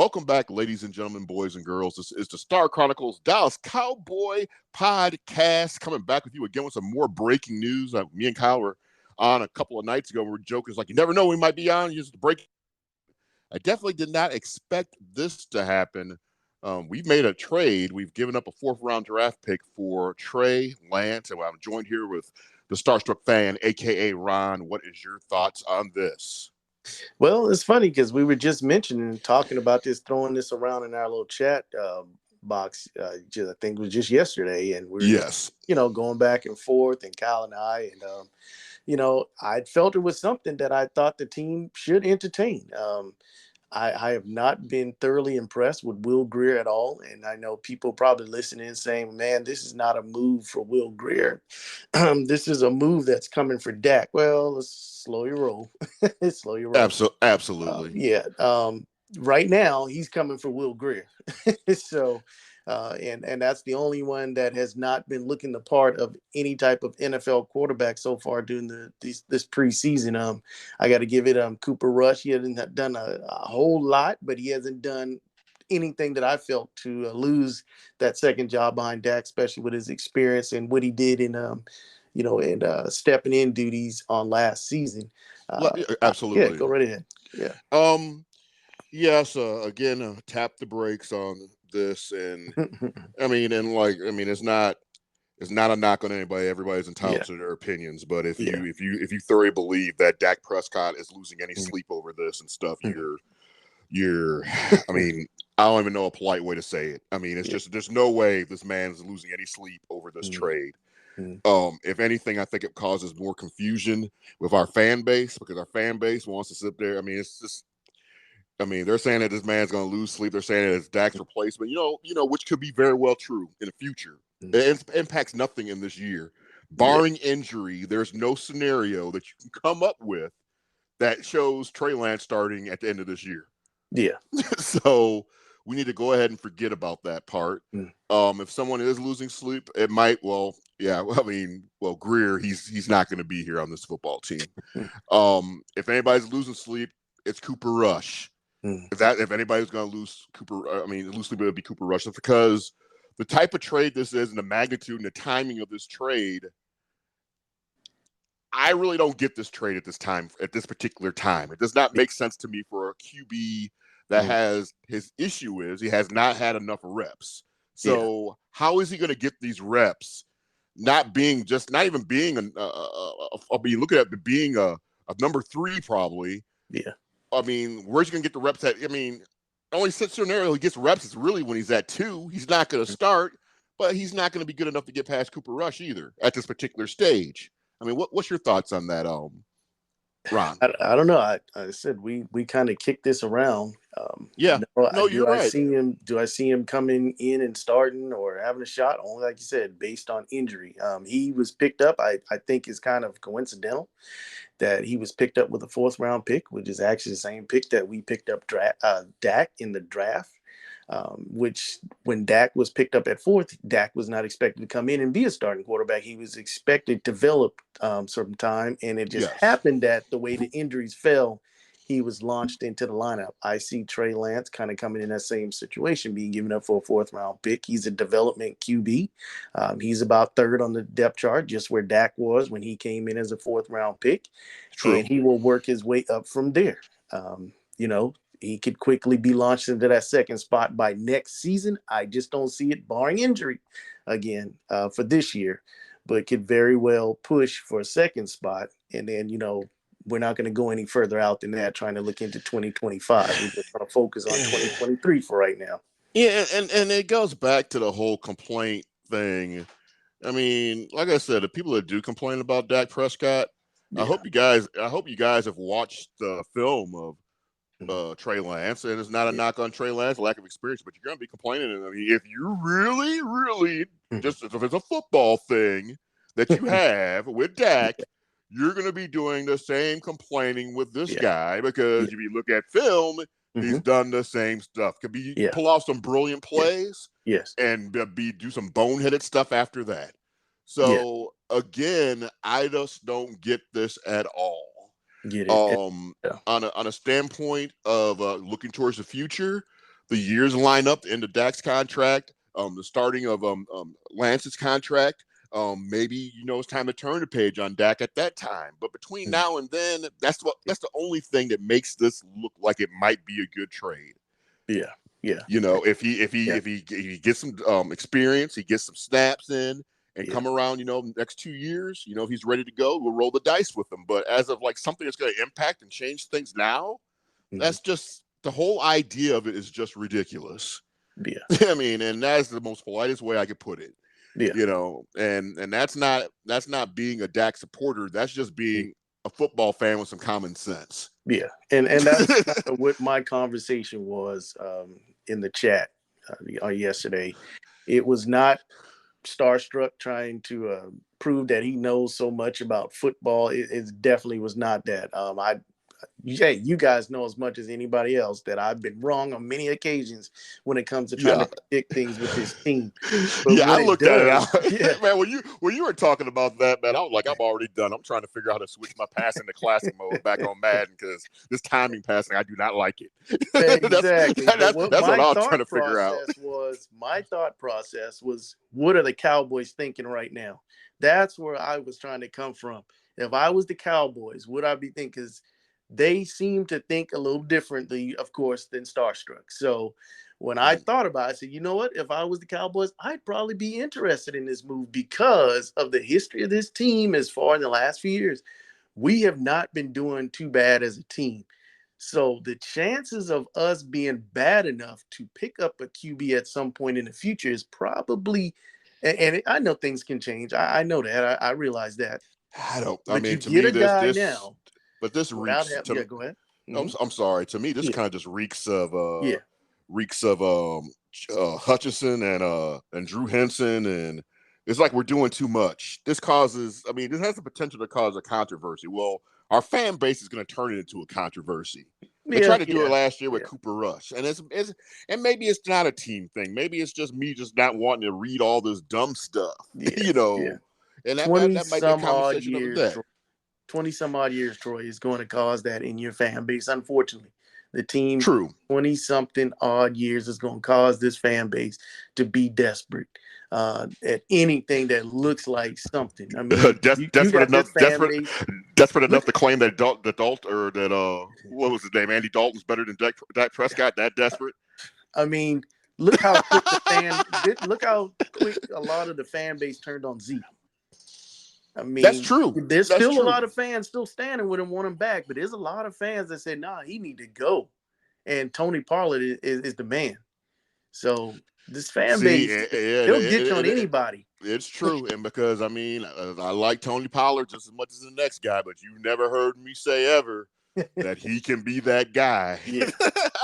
Welcome back, ladies and gentlemen, boys and girls. This is the Chronicles Dallas Cowboy podcast, coming back with you again with some more breaking news. Me and Kyle were on a couple of nights ago. We were joking, it's like, you never know, we might be on just break. I definitely did not expect this to happen. We've made a trade. We've given up a fourth-round draft pick for Trey Lance, and I'm joined here with the Starstruck fan, a.k.a. Ron. What is your thoughts on this? Well, it's funny because we were just talking about this, throwing this around in our little chat box. I think it was just yesterday, and we were just, going back and forth, and Kyle and I, and I felt it was something that I thought the team should entertain. I have not been thoroughly impressed with Will Grier at all. And I know people probably listening and saying, man, this is not a move for Will Grier. This is a move that's coming for Dak. Well, let's slow your roll. Slow your roll. Absolutely. Right now, he's coming for Will Grier. So, and that's the only one that has not been looking the part of any type of NFL quarterback so far during this preseason. I got to give it Cooper Rush. He hasn't done a whole lot, but he hasn't done anything that I felt to lose that second job behind Dak, especially with his experience and what he did in stepping in duties on last season. Absolutely. Yeah, go right ahead. Yeah. Yes. Again, tap the brakes on this, and it's not a knock on anybody. Everybody's entitled to their opinions, but if you thoroughly believe that Dak Prescott is losing any sleep over this and stuff, you're I don't even know a polite way to say it. It's just, there's no way this man's losing any sleep over this trade. If anything, I think it causes more confusion with our fan base, because our fan base wants to sit there. They're saying that this man's going to lose sleep. They're saying that it's Dak's replacement, which could be very well true in the future. It impacts nothing in this year. Barring injury, there's no scenario that you can come up with that shows Trey Lance starting at the end of this year. Yeah. So we need to go ahead and forget about that part. If someone is losing sleep, it might, Grier, he's not going to be here on this football team. If anybody's losing sleep, it's Cooper Rush. If anybody's going to lose sleep, it would be Cooper Rush. It's because the type of trade this is and the magnitude and the timing of this trade, I really don't get this trade at this particular time. It does not make sense to me for a QB that has, his issue is he has not had enough reps. So how is he going to get these reps? Not even being looking at being a number 3 probably. Yeah. Where's he going to get the reps at? Only scenario he gets reps is really when he's at 2. He's not going to start, but he's not going to be good enough to get past Cooper Rush either at this particular stage. What's your thoughts on that, Ron? I don't know. I said we kind of kicked this around. You're right. Do I see him coming in and starting or having a shot? Only, like you said, based on injury. He was picked up. I think is kind of coincidental that he was picked up with a 4th-round pick, which is actually the same pick that we picked up Dak in the draft. Which when Dak was picked up at 4th, Dak was not expected to come in and be a starting quarterback. He was expected to develop certain time, and it just happened that the way the injuries fell, he was launched into the lineup. I see Trey Lance kind of coming in that same situation, being given up for a 4th-round pick. He's a development QB. He's about 3rd on the depth chart, just where Dak was when he came in as a 4th-round pick. True. And he will work his way up from there. He could quickly be launched into that 2nd spot by next season. I just don't see it, barring injury again, for this year, but could very well push for a 2nd spot. And then, we're not going to go any further out than that, trying to look into 2025. We're just going to focus on 2023 for right now. Yeah, and it goes back to the whole complaint thing. Like I said, the people that do complain about Dak Prescott, I hope you guys have watched the film of Trey Lance, and it's not a knock on Trey Lance, lack of experience, but you're going to be complaining. If you really, just if it's a football thing that you have with Dak, you're going to be doing the same complaining with this guy, because if you look at film, he's done the same stuff. Could be pull off some brilliant plays, and do some boneheaded stuff after that. So again, I just don't get this at all. On a standpoint of looking towards the future, the years line up, the end of Dak's contract, the starting of Lance's contract. Maybe it's time to turn the page on Dak at that time. But between now and then, that's the only thing that makes this look like it might be a good trade. Yeah, yeah. If he gets some experience, he gets some snaps in, and come around, next 2 years, if he's ready to go, we'll roll the dice with him. But as of like something that's going to impact and change things now, that's just the whole idea of it is just ridiculous. Yeah. I mean, and that's the most politest way I could put it. Yeah. And that's not being a Dak supporter. That's just being a football fan with some common sense. Yeah, and that's kind of what my conversation was in the chat yesterday. It was not starstruck trying to prove that he knows so much about football. It definitely was not that. You guys know as much as anybody else that I've been wrong on many occasions when it comes to trying to predict things with this team. But I looked at it out. Man, when you were talking about that, man, I was like, I'm already done. I'm trying to figure out how to switch my passing to classic mode back on Madden because this timing passing, I do not like it. Exactly. That's what I was trying to figure out. My thought process was, what are the Cowboys thinking right now? That's where I was trying to come from. If I was the Cowboys, would I be thinking? Because they seem to think a little differently, of course, than starstruck. So when I thought about it, I said, you know what? If I was the Cowboys, I'd probably be interested in this move because of the history of this team as far in the last few years. We have not been doing too bad as a team. So the chances of us being bad enough to pick up a QB at some point in the future is probably, and I know things can change. I know that. I realize that. But you get a guy now. But this reeks. Go ahead. I'm sorry. To me, this kind of just reeks of Hutchinson and Drew Henson, and it's like we're doing too much. This causes. I mean, this has the potential to cause a controversy. Well, our fan base is going to turn it into a controversy. They tried to do it last year with Cooper Rush, and and maybe it's not a team thing. Maybe it's just me just not wanting to read all this dumb stuff. And that might be a conversation of the day. 20 some odd years, Troy, is going to cause that in your fan base. Unfortunately, the team, 20 something odd years is going to cause this fan base to be desperate at anything that looks like something. I mean, desperate enough to claim that what was his name? Andy Dalton's better than Dak Prescott. That desperate. I mean, look how quick a lot of the fan base turned on Zeke. I mean, that's true. There's a lot of fans still standing with him, want him back, but there's a lot of fans that say, "Nah, he need to go." And Tony Pollard is the man. So this fan base, they'll get on anybody. It's true, and because I mean, I like Tony Pollard just as much as the next guy, but you never heard me say ever that he can be that guy.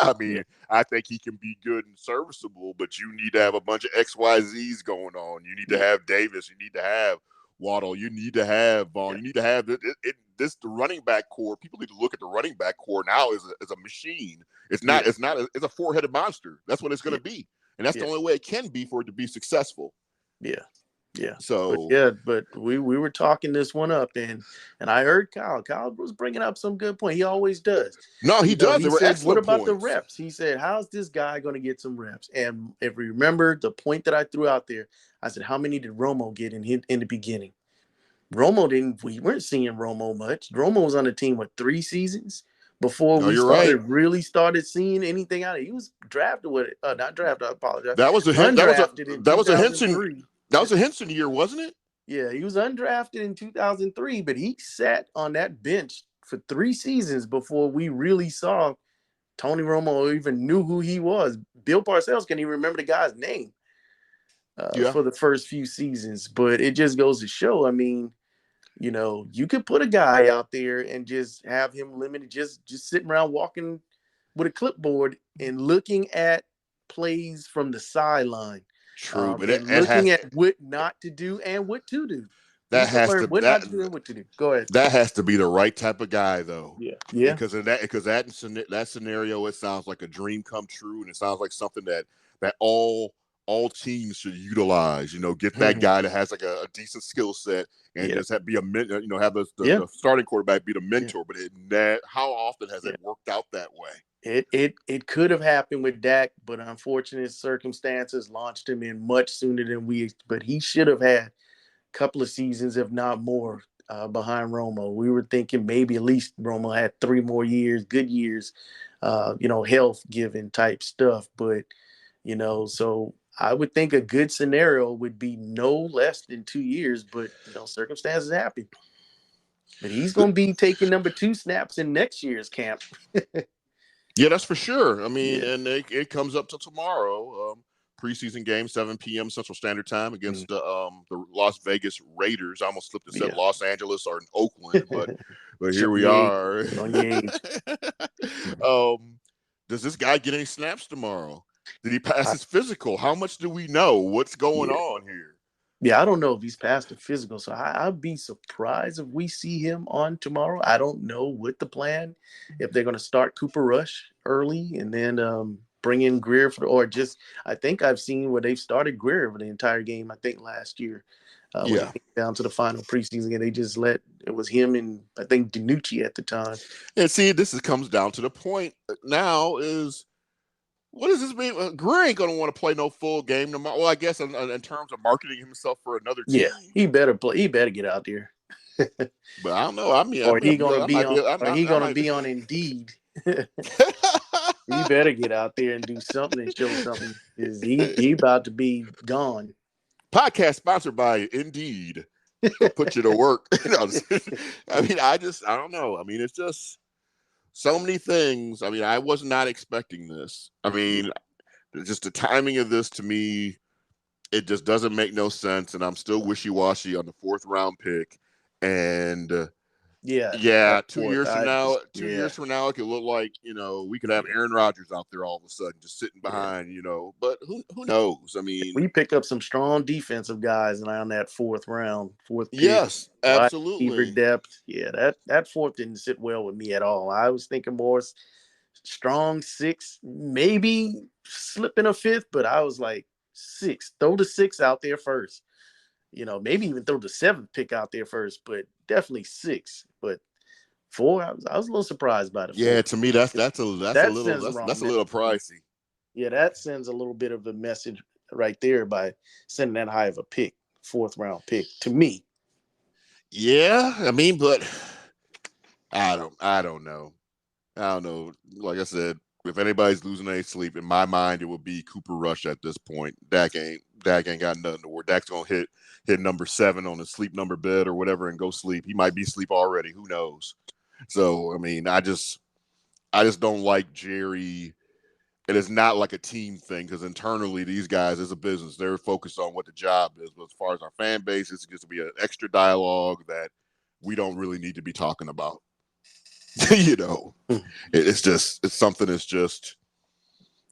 I mean, I think he can be good and serviceable, but you need to have a bunch of XYZs going on. You need to have Davis. You need to have Waddle, you need to have Vaughn. You need to have the running back core. People need to look at the running back core now as a machine. It's a four-headed monster. That's what it's going to be, and that's the only way it can be for it to be successful. So but we were talking this one up, and I heard Kyle. Kyle was bringing up some good point. He always does. No, he does. He said, "What about the reps?" He said, "How's this guy going to get some reps?" And if you remember the point that I threw out there, I said, "How many did Romo get in the beginning?" We weren't seeing Romo much. Romo was on the team with 3 seasons before really started seeing anything out of it. He was drafted not drafted. I apologize. That was a Henson. That was a Henson year, wasn't it? Yeah, he was undrafted in 2003, but he sat on that bench for 3 seasons before we really saw Tony Romo or even knew who he was. Bill Parcells can't even remember the guy's name for the first few seasons. But it just goes to show, I mean, you could put a guy out there and just have him limited, just sitting around walking with a clipboard and looking at plays from the sideline. True, but looking at what not to do and what to do. That has to what not to do and what to do. Go ahead. That has to be the right type of guy, though. Yeah. Because that scenario, it sounds like a dream come true, and it sounds like something that all teams should utilize. Get that guy that has like a decent skill set and just have the starting quarterback be the mentor. But how often has it worked out that way? It could have happened with Dak, but unfortunate circumstances launched him in much sooner than we. But he should have had a couple of seasons, if not more, behind Romo. We were thinking maybe at least Romo had 3 more years, good years, health giving type stuff. But so I would think a good scenario would be no less than 2 years. But circumstances happen. But he's going to be taking number 2 snaps in next year's camp. Yeah, that's for sure. I mean, Yeah. and it comes up to tomorrow. Preseason game, 7 p.m. Central Standard Time against the Las Vegas Raiders. I almost slipped and said Yeah. Los Angeles or in Oakland, but here we your age. are. On your age. Does this guy get any snaps tomorrow? Did he pass his physical? How much do we know? What's going on here? Yeah, I don't know if he's passed the physical, so I'd be surprised if we see him on tomorrow. I don't know what the plan, if they're going to start Cooper Rush early and then bring in Greer I think I've seen where they've started Greer for the entire game, I think last year. When it came down to the final preseason game, it was him and I think DiNucci at the time. And see, comes down to the point now is, what does this mean? Greer ain't going to want to play no full game tomorrow. Well, I guess in terms of marketing himself for another team. Yeah, he better play. He better get out there. But I don't know. I mean, or he gonna be on Indeed. He better get out there and do something and show something. He about to be gone. Podcast sponsored by Indeed. They'll put you to work. I mean, I don't know. I mean, it's just so many things. I mean, I was not expecting this. I mean, just the timing of this to me, it just doesn't make no sense. And I'm still wishy-washy on the 4th round pick. And 2 years from now, years from now, it could look like, we could have Aaron Rodgers out there all of a sudden just sitting behind, but who knows? I mean, we pick up some strong defensive guys around that 4th round, 4th pick. Yes, absolutely. Depth. Yeah, that 4th didn't sit well with me at all. I was thinking more strong 6, maybe slipping a 5th, but I was like 6. Throw the 6 out there first. Maybe even throw the 7th pick out there first, but definitely 6. But 4, I was a little surprised by the 4. Yeah, to me that's a little pricey. Yeah, that sends a little bit of a message right there by sending that high of a pick, 4th round pick to me. Yeah, I mean, but I don't know. I don't know. Like I said, if anybody's losing any sleep, in my mind, it would be Cooper Rush at this point. Dak ain't got nothing to worry. Dak's gonna hit number 7 on the sleep number bed or whatever and go sleep. He might be asleep already. Who knows? So I mean, I just don't like Jerry. And it's not like a team thing because internally these guys, as a business, they're focused on what the job is. But as far as our fan base, it's just to be an extra dialogue that we don't really need to be talking about. It's something that's just,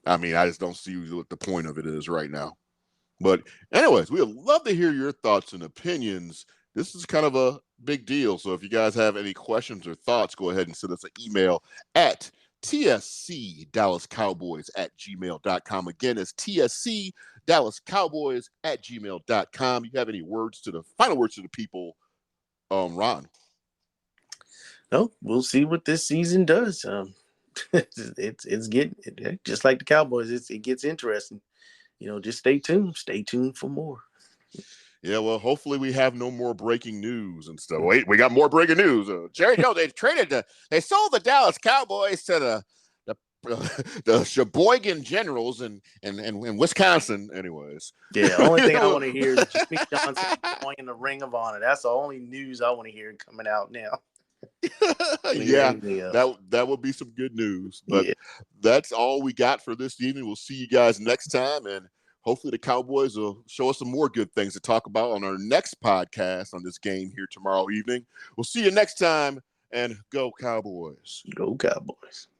I mean, I just don't see what the point of it is right now. But anyways, we would love to hear your thoughts and opinions. This is kind of a big deal. So if you guys have any questions or thoughts, go ahead and send us an email at tscdallascowboys@gmail.com. Again, it's tscdallascowboys@gmail.com. You have any final words to the people, Ron? No, we'll see what this season does. It's getting just like the Cowboys. It gets interesting. Just stay tuned. Stay tuned for more. Yeah, well, hopefully we have no more breaking news and stuff. Wait, we got more breaking news. Jerry Jones, they sold the Dallas Cowboys to the Sheboygan Generals in Wisconsin. Anyways. Yeah, the only thing I want to hear is Jimmy Johnson going in the Ring of Honor. That's the only news I want to hear coming out now. Yeah, that would be some good news. But that's all we got for this evening. We'll see you guys next time, and hopefully the Cowboys will show us some more good things to talk about on our next podcast on this game here tomorrow evening. We'll see you next time, and go Cowboys. Go Cowboys.